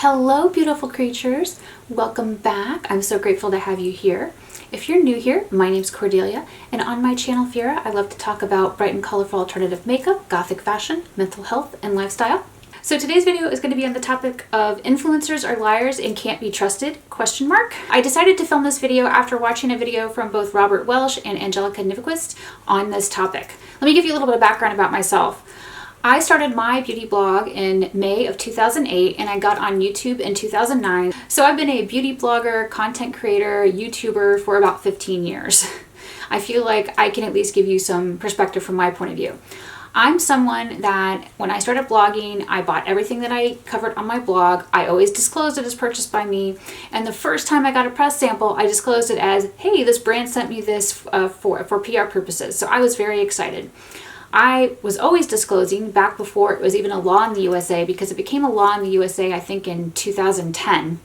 Hello, beautiful creatures. Welcome back. I'm so grateful to have you here. If you're new here, my name's Cordelia, and on my channel, Phyrra, I love to talk about bright and colorful alternative makeup, gothic fashion, mental health, and lifestyle. So today's video is going to be on the topic of influencers are liars and can't be trusted, ? I decided to film this video after watching a video from both Robert Welsh and Angelica Nyqvist on this topic. Let me give you a little bit of background about myself. I started my beauty blog in May of 2008 and I got on YouTube in 2009. So I've been a beauty blogger, content creator, YouTuber for about 15 years. I feel like I can at least give you some perspective from my point of view. I'm someone that when I started blogging, I bought everything that I covered on my blog. I always disclosed it as purchased by me. And the first time I got a press sample, I disclosed it as, hey, this brand sent me this for PR purposes. So I was very excited. I was always disclosing back before it was even a law in the USA, because it became a law in the USA, I think, in 2010.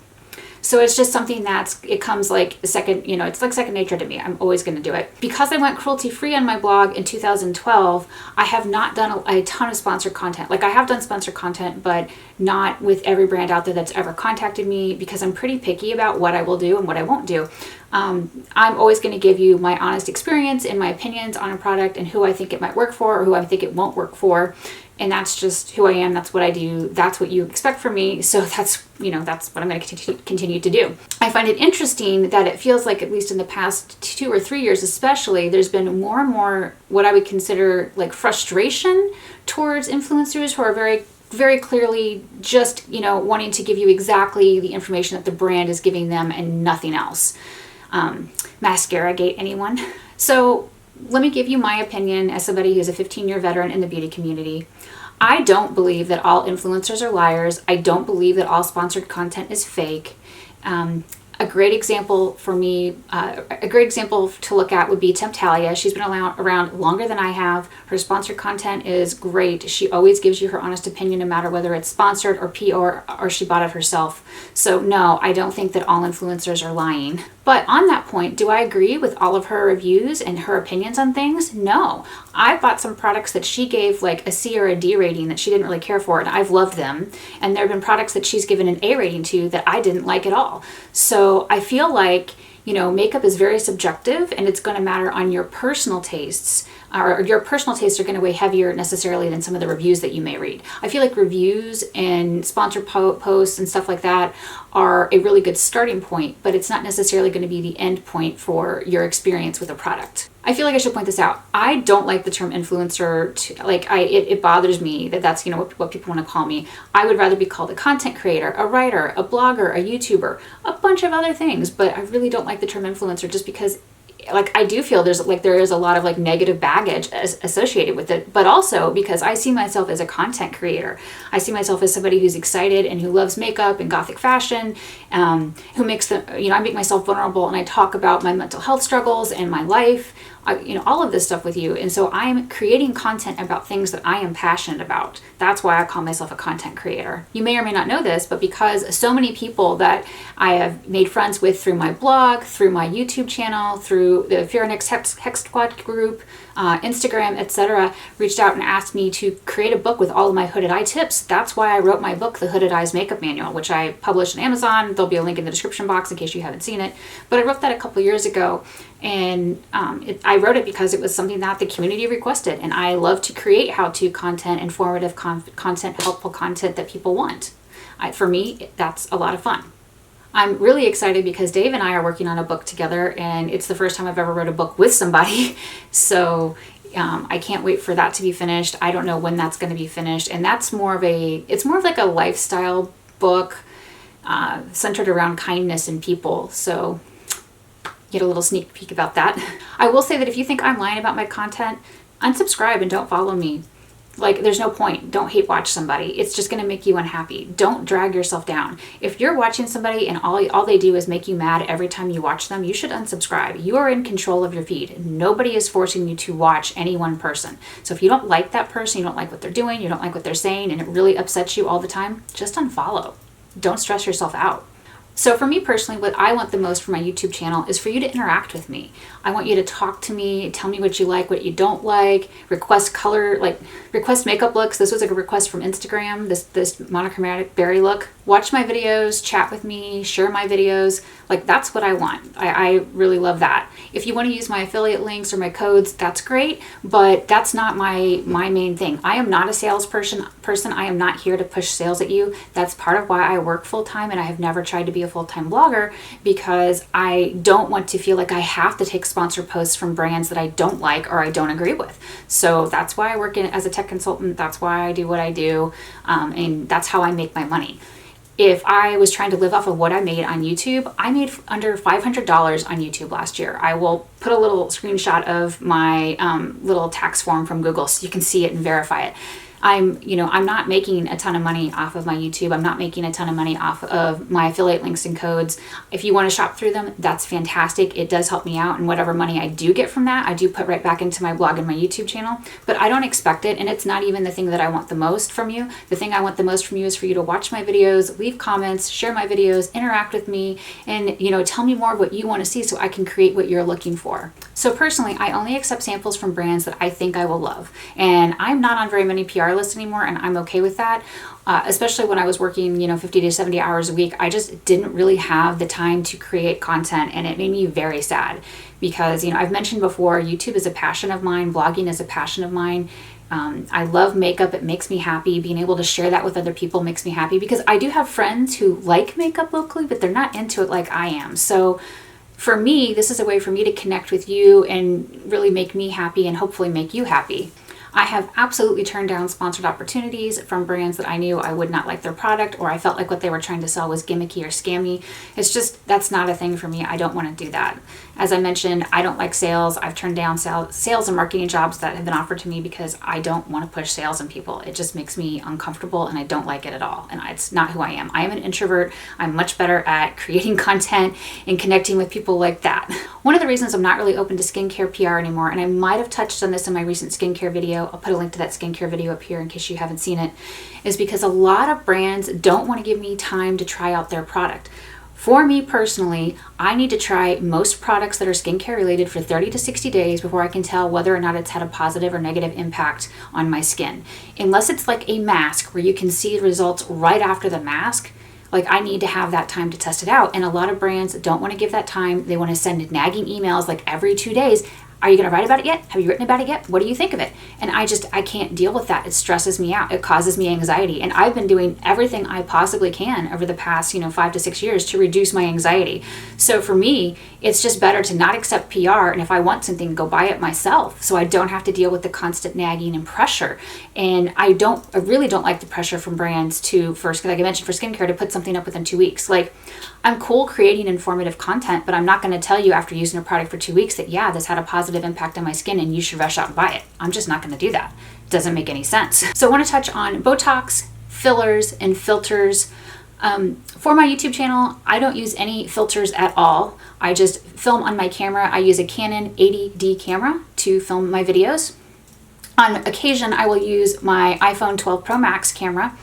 So it's just something it comes like second, it's like second nature to me. I'm always going to do it. Because I went cruelty-free on my blog in 2012, I have not done a ton of sponsored content. Like I have done sponsored content, but not with every brand out there that's ever contacted me, because I'm pretty picky about what I will do and what I won't do. I'm always going to give you my honest experience and my opinions on a product and who I think it might work for or who I think it won't work for. And that's just who I am. That's what I do. That's what you expect from me. So that's what I'm going to continue to do. I find it interesting that it feels like, at least in the past 2 or 3 years especially, there's been more and more what I would consider like frustration towards influencers who are very, very clearly just, wanting to give you exactly the information that the brand is giving them and nothing else. Mascara gate, anyone? So let me give you my opinion as somebody who's a 15-year veteran in the beauty community. I don't believe that all influencers are liars. I don't believe that all sponsored content is fake. A great example for me, a great example to look at would be Temptalia. She's been around longer than I have. Her sponsored content is great. She always gives you her honest opinion, no matter whether it's sponsored or PR or she bought it herself. So no, I don't think that all influencers are lying. But on that point, do I agree with all of her reviews and her opinions on things? No. I bought some products that she gave like a C or a D rating that she didn't really care for, and I've loved them. And there have been products that she's given an A rating to that I didn't like at all. So I feel like, makeup is very subjective, and it's going to matter on your personal tastes, or your personal tastes are going to weigh heavier necessarily than some of the reviews that you may read. I feel like reviews and sponsored posts and stuff like that are a really good starting point, but it's not necessarily going to be the end point for your experience with a product. I feel like I should point this out. I don't like the term influencer. It bothers me that that's what people want to call me. I would rather be called a content creator, a writer, a blogger, a YouTuber, a bunch of other things. But I really don't like the term influencer, just because I do feel there is a lot of negative baggage associated with it, but also because I see myself as a content creator. I see myself as somebody who's excited and who loves makeup and gothic fashion, who makes I make myself vulnerable and I talk about my mental health struggles and my life, all of this stuff with you. And so I'm creating content about things that I am passionate about. That's why I call myself a content creator. You may or may not know this, but because so many people that I have made friends with through my blog, through my YouTube channel, through the Phyrra Hex Squad group, Instagram, etc., reached out and asked me to create a book with all of my hooded eye tips. That's why I wrote my book, The Hooded Eyes Makeup Manual, which I published on Amazon. There'll be a link in the description box in case you haven't seen it. But I wrote that a couple years ago, and I wrote it because it was something that the community requested, and I love to create how-to content, informative content, helpful content that people want. For me, that's a lot of fun. I'm really excited because Dave and I are working on a book together, and it's the first time I've ever wrote a book with somebody. So I can't wait for that to be finished. I don't know when that's going to be finished, and that's more of like a lifestyle book centered around kindness and people. So get a little sneak peek about that. I will say that if you think I'm lying about my content, unsubscribe and don't follow me. There's no point. Don't hate watch somebody. It's just going to make you unhappy. Don't drag yourself down. If you're watching somebody and all they do is make you mad every time you watch them, you should unsubscribe. You are in control of your feed. Nobody is forcing you to watch any one person. So if you don't like that person, you don't like what they're doing, you don't like what they're saying, and it really upsets you all the time, just unfollow. Don't stress yourself out. So for me personally, what I want the most for my YouTube channel is for you to interact with me. I want you to talk to me, tell me what you like, what you don't like, request color, like request makeup looks. This was like a request from Instagram, this monochromatic berry look. Watch my videos, chat with me, share my videos. Like that's what I want. I really love that. If you want to use my affiliate links or my codes, that's great, but that's not my main thing. I am not a salesperson. I am not here to push sales at you. That's part of why I work full time, and I have never tried to be a full-time blogger, because I don't want to feel like I have to take sponsor posts from brands that I don't like or I don't agree with. So that's why I work as a tech consultant. That's why I do what I do, and that's how I make my money. If I was trying to live off of what I made on YouTube, I made under $500 on YouTube last year. I will put a little screenshot of my little tax form from Google so you can see it and verify it. I'm not making a ton of money off of my YouTube. I'm not making a ton of money off of my affiliate links and codes. If you want to shop through them, that's fantastic. It does help me out, and whatever money I do get from that, I do put right back into my blog and my YouTube channel, but I don't expect it, and it's not even the thing that I want the most from you. The thing I want the most from you is for you to watch my videos, leave comments, share my videos, interact with me, and tell me more of what you want to see so I can create what you're looking for. So personally, I only accept samples from brands that I think I will love, and I'm not on very many PR lists anymore, and I'm okay with that. Especially when I was working 50 to 70 hours a week, I just didn't really have the time to create content, and it made me very sad because I've mentioned before, YouTube is a passion of mine, blogging is a passion of mine. I love makeup. It makes me happy. Being able to share that with other people makes me happy, because I do have friends who like makeup locally, but they're not into it like I am. So for me, this is a way for me to connect with you and really make me happy and hopefully make you happy. I have absolutely turned down sponsored opportunities from brands that I knew I would not like their product, or I felt like what they were trying to sell was gimmicky or scammy. It's just, that's not a thing for me. I don't want to do that. As I mentioned, I don't like sales. I've turned down sales and marketing jobs that have been offered to me because I don't want to push sales on people. It just makes me uncomfortable, and I don't like it at all. And it's not who I am. I am an introvert. I'm much better at creating content and connecting with people like that. One of the reasons I'm not really open to skincare PR anymore, and I might have touched on this in my recent skincare video, I'll put a link to that skincare video up here in case you haven't seen it, is because a lot of brands don't want to give me time to try out their product. For me personally, I need to try most products that are skincare related for 30 to 60 days before I can tell whether or not it's had a positive or negative impact on my skin. Unless it's like a mask where you can see the results right after the mask, like I need to have that time to test it out. And a lot of brands don't want to give that time. They want to send nagging emails like every 2 days. Are you going to write about it yet? Have you written about it yet? What do you think of it? And I can't deal with that. It stresses me out. It causes me anxiety. And I've been doing everything I possibly can over the past, 5 to 6 years to reduce my anxiety. So for me, it's just better to not accept PR. And if I want something, go buy it myself, so I don't have to deal with the constant nagging and pressure. And I really don't like the pressure from brands to first, like I mentioned for skincare, to put something up within 2 weeks. Like, I'm cool creating informative content, but I'm not going to tell you after using a product for 2 weeks that, yeah, this had a positive impact on my skin and you should rush out and buy it. I'm just not going to do that. It doesn't make any sense. So I want to touch on Botox, fillers, and filters. For my YouTube channel, I don't use any filters at all. I just film on my camera. I use a Canon 80D camera to film my videos. On occasion, I will use my iPhone 12 Pro Max camera,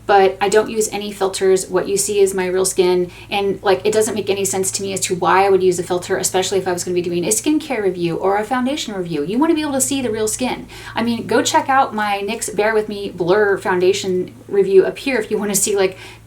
but I don't use any filters. What you see is my real skin, and it doesn't make any sense to me as to why I would use a filter, especially if I was going to be doing a skincare review or a foundation review. You want to be able to see the real skin. I mean, go check out my NYX Bear With Me Blur foundation review up here if you want to see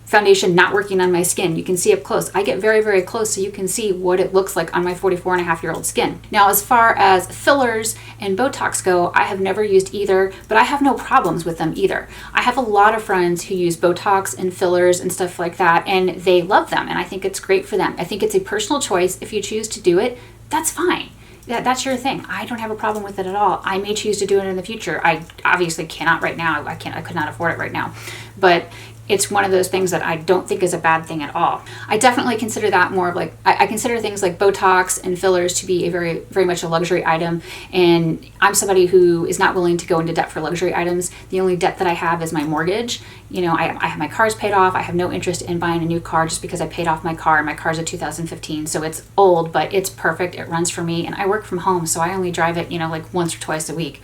foundation not working on my skin. You can see up close. I get very, very close so you can see what it looks like on my 44-and-a-half-year-old skin. Now, as far as fillers and Botox go, I have never used either, but I have no problems with them either. I have a lot of friends who use Botox and fillers and stuff like that, and they love them, and I think it's great for them. I think it's a personal choice. If you choose to do it, that's fine. That's your thing. I don't have a problem with it at all. I may choose to do it in the future. I obviously cannot right now. I could not afford it right now. But it's one of those things that I don't think is a bad thing at all. I definitely consider that more of I consider things like Botox and fillers to be a very, very much a luxury item. And I'm somebody who is not willing to go into debt for luxury items. The only debt that I have is my mortgage. I have my cars paid off. I have no interest in buying a new car just because I paid off my car. My car's a 2015, so it's old, but it's perfect. It runs for me, and I work from home, so I only drive it, once or twice a week.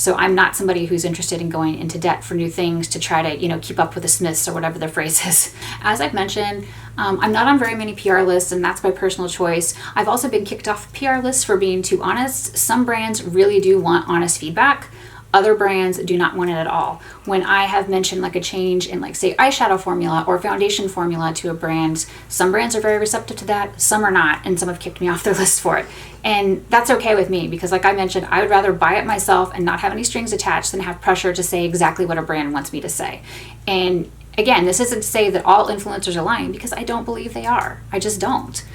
So I'm not somebody who's interested in going into debt for new things to try to, you know, keep up with the Smiths or whatever their phrase is. As I've mentioned, I'm not on very many PR lists, and that's by personal choice. I've also been kicked off PR lists for being too honest. Some brands really do want honest feedback. Other brands do not want it at all. When I have mentioned like a change in, like, say, eyeshadow formula or foundation formula to a brand, some brands are very receptive to that, some are not, and some have kicked me off their list for it. And that's okay with me, because like I mentioned, I would rather buy it myself and not have any strings attached than have pressure to say exactly what a brand wants me to say. And again, this isn't to say that all influencers are lying, because I don't believe they are. I just don't.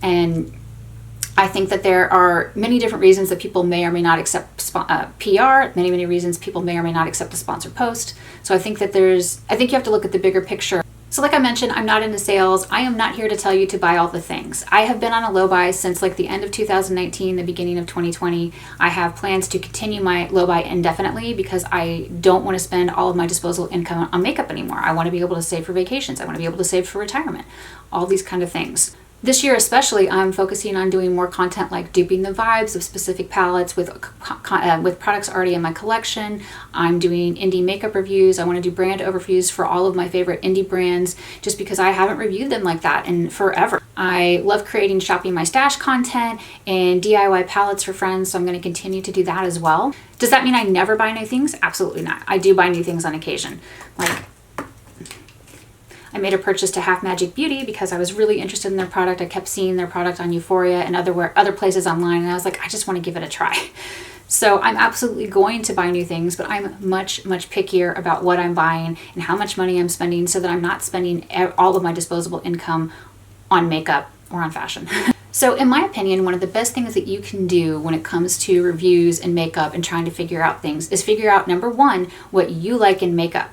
And I think that there are many different reasons that people may or may not accept PR, many reasons people may or may not accept a sponsored post. So I think that I think you have to look at the bigger picture. So like I mentioned, I'm not into sales. I am not here to tell you to buy all the things. I have been on a low buy since like the end of 2019, the beginning of 2020. I have plans to continue my low buy indefinitely, because I don't want to spend all of my disposable income on makeup anymore. I want to be able to save for vacations. I want to be able to save for retirement, all these kind of things. This year especially, I'm focusing on doing more content like duping the vibes of specific palettes with products already in my collection. I'm doing indie makeup reviews. I want to do brand overviews for all of my favorite indie brands, just because I haven't reviewed them like that in forever. I love creating shopping my stash content and DIY palettes for friends, so I'm going to continue to do that as well. Does that mean I never buy new things? Absolutely not. I do buy new things on occasion. Like, I made a purchase to Half Magic Beauty because I was really interested in their product. I kept seeing their product on Euphoria and other places online, and I was like, I just want to give it a try. So I'm absolutely going to buy new things, but I'm much pickier about what I'm buying and how much money I'm spending, so that I'm not spending all of my disposable income on makeup or on fashion. So in my opinion, one of the best things that you can do when it comes to reviews and makeup and trying to figure out things is figure out, number one, what you like in makeup.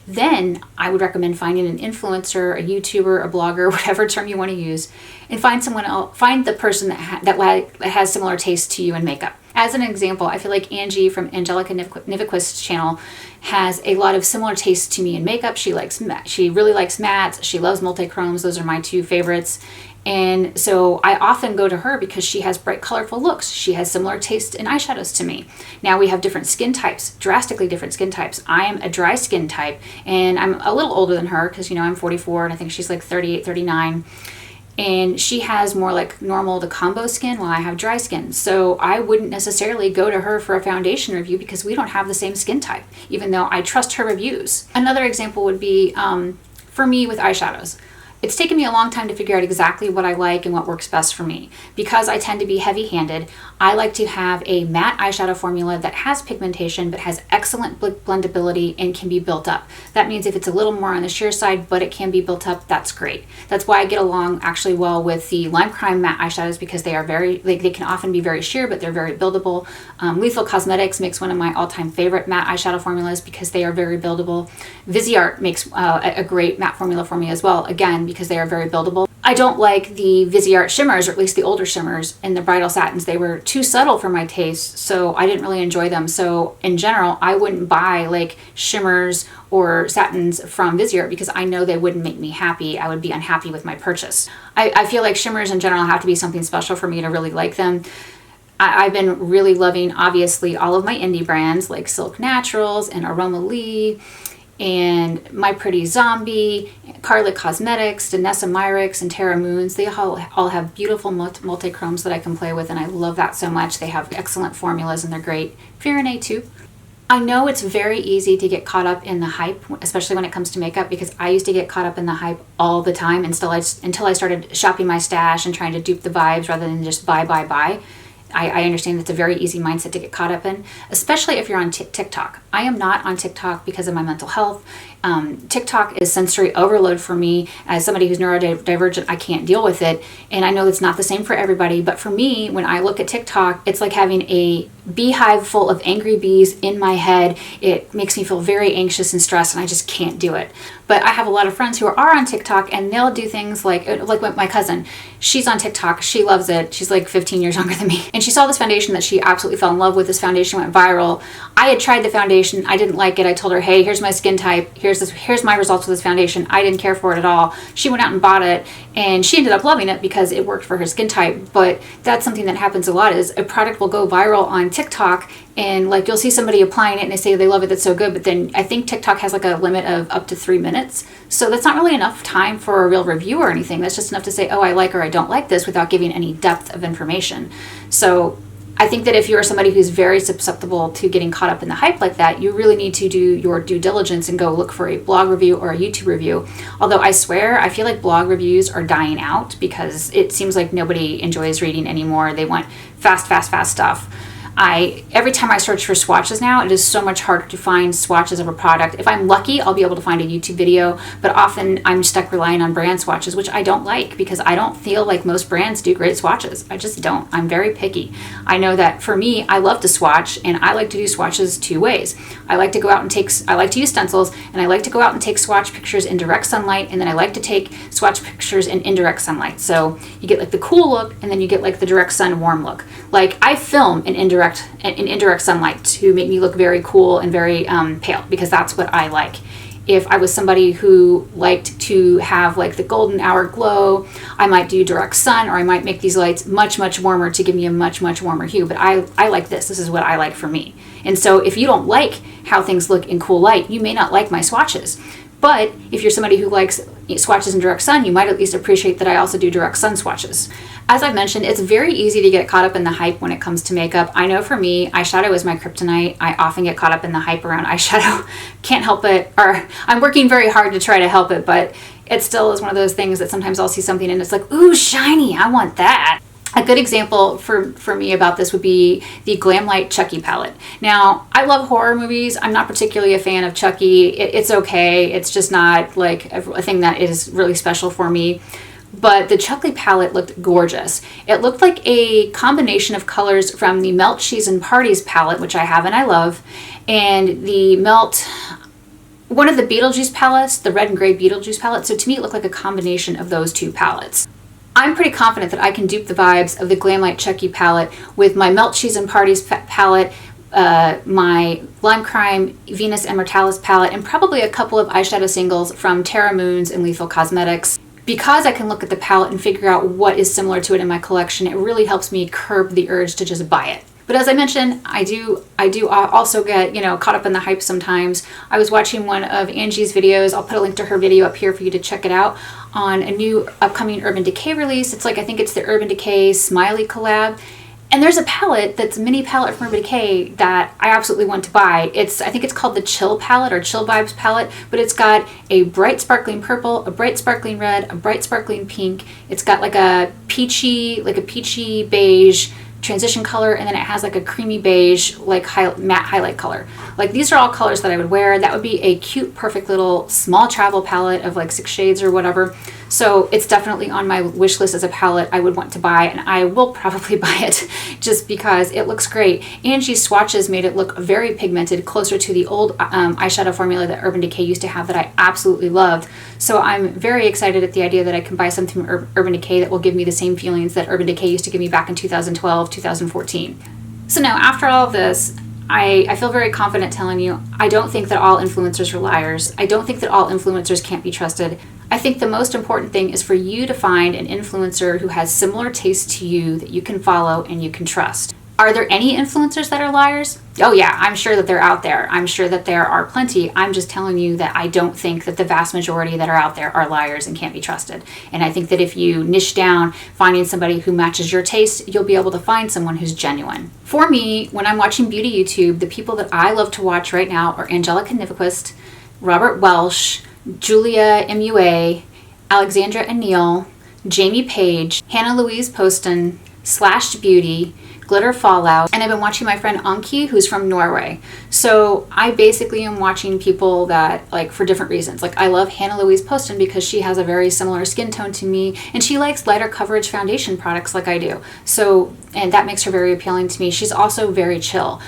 Then I would recommend finding an influencer, a YouTuber, a blogger, whatever term you want to use, and find someone else, find the person that has similar taste to you in makeup. As an example, I feel like Angie from Angelica Nyqvist's channel has a lot of similar tastes to me in makeup. She really likes mattes. She loves multi-chromes. Those are my two favorites. And so I often go to her because she has bright, colorful looks. She has similar taste in eyeshadows to me. Now we have different skin types, drastically different skin types. I am a dry skin type, and I'm a little older than her because, you know, I'm 44 and I think she's like 38, 39. And she has more like normal to combo skin while I have dry skin. So I wouldn't necessarily go to her for a foundation review because we don't have the same skin type, even though I trust her reviews. Another example would be for me with eyeshadows. It's taken me a long time to figure out exactly what I like and what works best for me. Because I tend to be heavy-handed, I like to have a matte eyeshadow formula that has pigmentation but has excellent blendability and can be built up. That means if it's a little more on the sheer side but it can be built up, that's great. That's why I get along actually well with the Lime Crime matte eyeshadows, because they are they can often be very sheer, but they're very buildable. Lethal Cosmetics makes one of my all-time favorite matte eyeshadow formulas because they are very buildable. Viseart makes a great matte formula for me as well, again, because they are very buildable. I don't like the Viseart shimmers, or at least the older shimmers, and the bridal satins. They were too subtle for my taste, so I didn't really enjoy them. So in general, I wouldn't buy like shimmers or satins from Viseart because I know they wouldn't make me happy. I would be unhappy with my purchase. I feel like shimmers in general have to be something special for me to really like them. I've been really loving, obviously, all of my indie brands like Silk Naturals and Aroma Lee and My Pretty Zombie, Carla Cosmetics, Danessa Myricks, and Terra Moons. They all have beautiful multi-chromes that I can play with, and I love that so much. They have excellent formulas, and they're great. Phyrra too. I know it's very easy to get caught up in the hype, especially when it comes to makeup, because I used to get caught up in the hype all the time until I started shopping my stash and trying to dupe the vibes rather than just buy. I understand that's a very easy mindset to get caught up in, especially if you're on TikTok. I am not on TikTok because of my mental health. TikTok is sensory overload for me. As somebody who's neurodivergent, I can't deal with it. And I know it's not the same for everybody, but for me, when I look at TikTok, it's like having a beehive full of angry bees in my head. It makes me feel very anxious and stressed, and I just can't do it. But I have a lot of friends who are on TikTok, and they'll do things like my cousin. She's on TikTok. She loves it. She's like 15 years younger than me. And she saw this foundation that she absolutely fell in love with. This foundation went viral. I had tried the foundation. I didn't like it. I told her, hey, here's my skin type. Here's my results with this foundation. I didn't care for it at all. She went out and bought it, and she ended up loving it because it worked for her skin type. But that's something that happens a lot, is a product will go viral on TikTok, And like you'll see somebody applying it and they say they love it, that's so good, but then I think TikTok has like a limit of up to 3 minutes. So that's not really enough time for a real review or anything. That's just enough to say, oh, I like or I don't like this without giving any depth of information. So I think that if you're somebody who's very susceptible to getting caught up in the hype like that, you really need to do your due diligence and go look for a blog review or a YouTube review. Although I swear, I feel like blog reviews are dying out because it seems like nobody enjoys reading anymore. They want fast stuff. Every time I search for swatches now, it is so much harder to find swatches of a product. If I'm lucky, I'll be able to find a YouTube video, but often I'm stuck relying on brand swatches, which I don't like because I don't feel like most brands do great swatches. I just don't. I'm very picky. I know that for me, I love to swatch, and I like to do swatches 2 ways. I like to go out and I like to use stencils, and I like to go out and take swatch pictures in direct sunlight, and then I like to take swatch pictures in indirect sunlight. So you get like the cool look, and then you get like the direct sun warm look. Like I film in indirect sunlight to make me look very cool and very pale, because that's what I like. If I was somebody who liked to have like the golden hour glow, I might do direct sun, or I might make these lights much warmer to give me a much warmer hue. But I like this. This is what I like for me. And so if you don't like how things look in cool light, you may not like my swatches. But if you're somebody who likes swatches in direct sun, you might at least appreciate that I also do direct sun swatches. As I mentioned, it's very easy to get caught up in the hype when it comes to makeup. I know for me, eyeshadow is my kryptonite. I often get caught up in the hype around eyeshadow. Can't help it, or I'm working very hard to try to help it, but it still is one of those things that sometimes I'll see something and it's like, ooh, shiny, I want that. A good example for me about this would be the Glamlight Chucky palette. Now, I love horror movies. I'm not particularly a fan of Chucky. It's okay. It's just not like a thing that is really special for me. But the Chucky palette looked gorgeous. It looked like a combination of colors from the Melt Cheese and Parties palette, which I have and I love, and the one of the Beetlejuice palettes, the red and gray Beetlejuice palette. So to me, it looked like a combination of those 2 palettes. I'm pretty confident that I can dupe the vibes of the Glamlight Chucky palette with my Melt Cheese and Parties palette, my Lime Crime Venus Immortalis palette, and probably a couple of eyeshadow singles from Terra Moons and Lethal Cosmetics. Because I can look at the palette and figure out what is similar to it in my collection, it really helps me curb the urge to just buy it. But as I mentioned, I do also get, caught up in the hype sometimes. I was watching one of Angie's videos. I'll put a link to her video up here for you to check it out, on a new upcoming Urban Decay release. It's like, I think it's the Urban Decay Smiley collab. And there's a palette that's a mini palette from Urban Decay that I absolutely want to buy. I think it's called the Chill palette or Chill Vibes palette, but it's got a bright sparkling purple, a bright sparkling red, a bright sparkling pink. It's got like a peachy beige transition color, and then it has like a creamy beige, like matte highlight color. Like these are all colors that I would wear. That would be a cute, perfect little small travel palette of like 6 shades or whatever. So it's definitely on my wish list as a palette I would want to buy, and I will probably buy it just because it looks great. Angie's swatches made it look very pigmented, closer to the old eyeshadow formula that Urban Decay used to have that I absolutely loved. So I'm very excited at the idea that I can buy something from Urban Decay that will give me the same feelings that Urban Decay used to give me back in 2012, 2014. So now, after all of this, I feel very confident telling you, I don't think that all influencers are liars. I don't think that all influencers can't be trusted. I think the most important thing is for you to find an influencer who has similar tastes to you that you can follow and you can trust. Are there any influencers that are liars? Oh yeah, I'm sure that they're out there. I'm sure that there are plenty. I'm just telling you that I don't think that the vast majority that are out there are liars and can't be trusted. And I think that if you niche down finding somebody who matches your taste, you'll be able to find someone who's genuine. For me, when I'm watching beauty YouTube, the people that I love to watch right now are Angelica Nyqvist, Robert Welsh, Julia MUA, Alexandra Anil, Jamie Page, Hannah Louise Poston, Slashed Beauty, Glitter Fallout, and I've been watching my friend Anki, who's from Norway. So I basically am watching people that, like, for different reasons. Like, I love Hannah Louise Poston because she has a very similar skin tone to me, and she likes lighter coverage foundation products like I do. So, and that makes her very appealing to me. She's also very chill.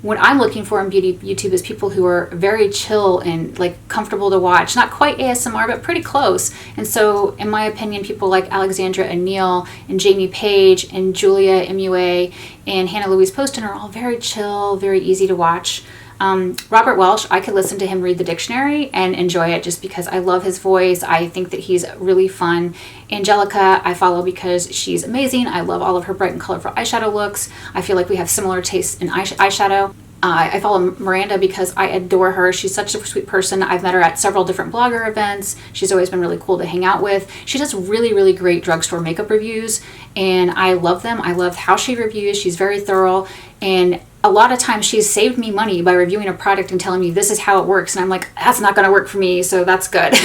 What I'm looking for in beauty YouTube is people who are very chill and like comfortable to watch. Not quite ASMR, but pretty close. And so, in my opinion, people like Alexandra Anil and Jamie Page and Julia MUA and Hannah Louise Poston are all very chill, very easy to watch. Robert Welsh, I could listen to him read the dictionary and enjoy it just because I love his voice. I think that he's really fun. Angelica, I follow because she's amazing. I love all of her bright and colorful eyeshadow looks. I feel like we have similar tastes in eyeshadow. I follow Miranda because I adore her. She's such a sweet person. I've met her at several different blogger events. She's always been really cool to hang out with. She does really, really great drugstore makeup reviews, and I love them. I love how she reviews. She's very thorough, and a lot of times she's saved me money by reviewing a product and telling me this is how it works, and I'm like, that's not going to work for me, so that's good.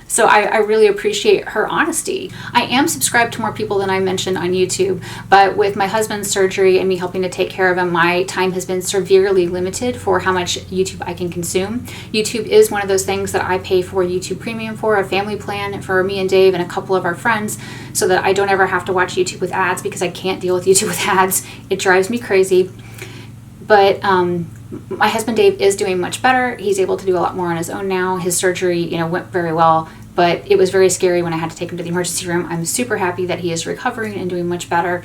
So I really appreciate her honesty. I am subscribed to more people than I mentioned on YouTube, but with my husband's surgery and me helping to take care of him, my time has been severely limited for how much YouTube I can consume. YouTube is one of those things that I pay for YouTube Premium for, a family plan for me and Dave and a couple of our friends, so that I don't ever have to watch YouTube with ads, because I can't deal with YouTube with ads. It drives me crazy. But my husband Dave is doing much better. He's able to do a lot more on his own now. His surgery, went very well, but it was very scary when I had to take him to the emergency room. I'm super happy that he is recovering and doing much better.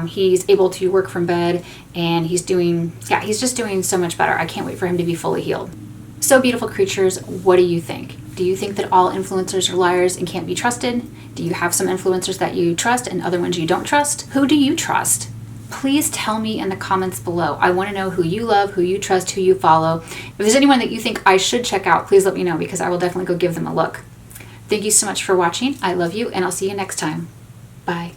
He's able to work from bed, and he's just doing so much better. I can't wait for him to be fully healed. So beautiful creatures, what do you think? Do you think that all influencers are liars and can't be trusted? Do you have some influencers that you trust and other ones you don't trust? Who do you trust? Please tell me in the comments below. I want to know who you love, who you trust, who you follow. If there's anyone that you think I should check out, please let me know, because I will definitely go give them a look. Thank you so much for watching. I love you, and I'll see you next time. Bye.